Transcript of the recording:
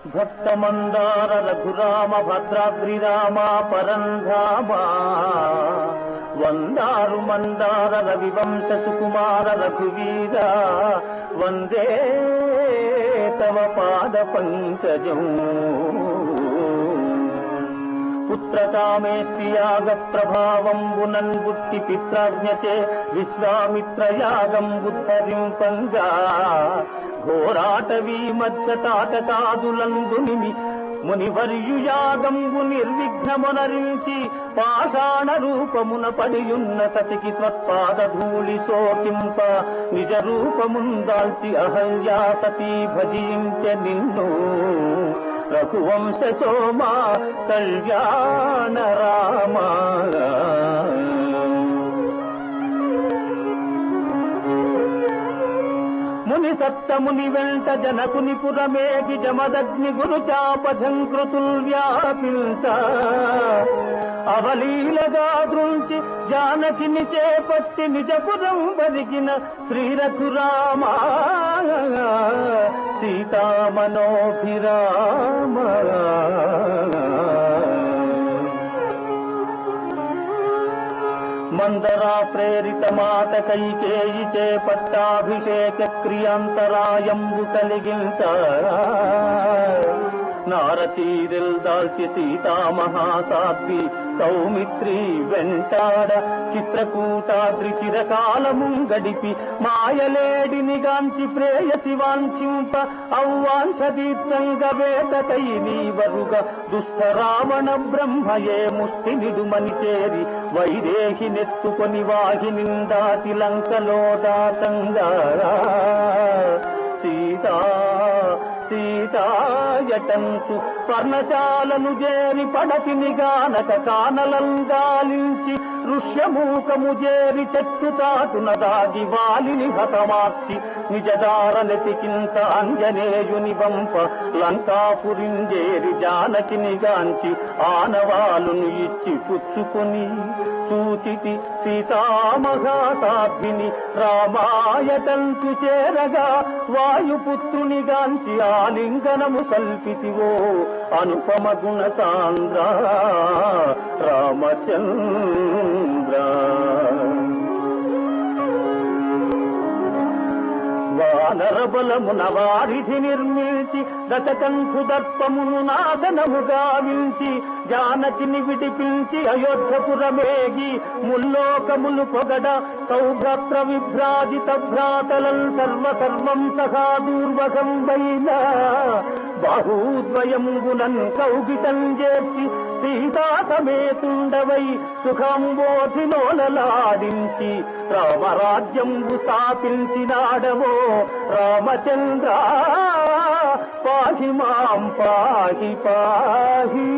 భక్తమందార రఘురామ భద్రాద్రిరామ పరంధామ వందారు మందార రవివంశ సుకుమార రఘువీర వందే తవ పాద పంకజం పుత్రకామేష్టియాగ ప్రభావంబునన్ బుద్ధి పిత్రాజ్ఞచే విశ్వామిత్రయాగం బుద్ధరింపంగా ఘోరాటవీ మధ్య తాటకాదులందుని మునివర్యుయాగంబు నిర్విఘ్నమునరించి పాషాణ రూపమున పడియున్న సతికి త్వత్పాద ధూళి సోకింప నిజ రూపముందాల్చి అహల్యా సతీ భజించె నిన్ను రఘువంశ సోమా కళ్యాణ రామ ముని సప్తముని వెంట జనకుని పురమేగి జమదగ్ని గురుచాపఝంకృతుల్ వ్యాపించ అవలీలగా దృంచి జానకిని చేపట్టి నిజపురం బరిగిన శ్రీరఘురామ సీతామనోభిరామ మందరా ప్రేరిత మాట కైకేయి చేపట్టాభిషేక క్రియాంతరాయంబు కలిగించ నారతీరిల్ దాల్చి సీతామహాసాధ్వి సౌమిత్రి వెంటాడ చిత్రకూటాద్రి చిరకాలము గడిపి మాయలేడిని గాంచి ప్రేయసి వాంఛింప అవ్వాంఛదీప్తంగ వేటకై నీవరుగ దుష్ట రావణ బ్రహ్మయే ముష్టి నిడుమని చేరి వైదేహి నెత్తుకొని వాహిని దాటి లంకలో దాతంగా సీతాయటంతు పర్ణశాలను చేరి పడతిని గానక కానలంగాలించి ఋష్యమూకము చేరి చెట్టు తాటున దాగి వాలిని హతమార్చి నిజదారనెతికింత అంజనేయుని వంప లంకాపురింజేరి జానకిని గాంచి ఆనవాలును ఇచ్చి పుచ్చుకొని సూచితి సీతామహాసాధ్విని రామాయటంతు చేరగా వాయుపుత్రుని గాంచి ఆలింగనము సల్పితివో అనుపమ గుణ సాంద్ర రామచంద్ర వానర బలమున వారిధి నిర్మించి దశకంఠు దర్పమును నాదనము గావించి జానకిని విడిపించి అయోధ్యపురమేగి ముల్లోకములు పొగడ సౌభ్రత్ర విభ్రాజిత భ్రాతలం సర్వం సహా దూర్వకంబైన బాహూద్వయంబునన్ కౌగితం చేర్చి సీతా సమేతుండవై సుఖంబోధినోలలాడించి రామరాజ్యంబు స్థాపించినాడవో రామచంద్ర పాహి మాం పాహి పాహి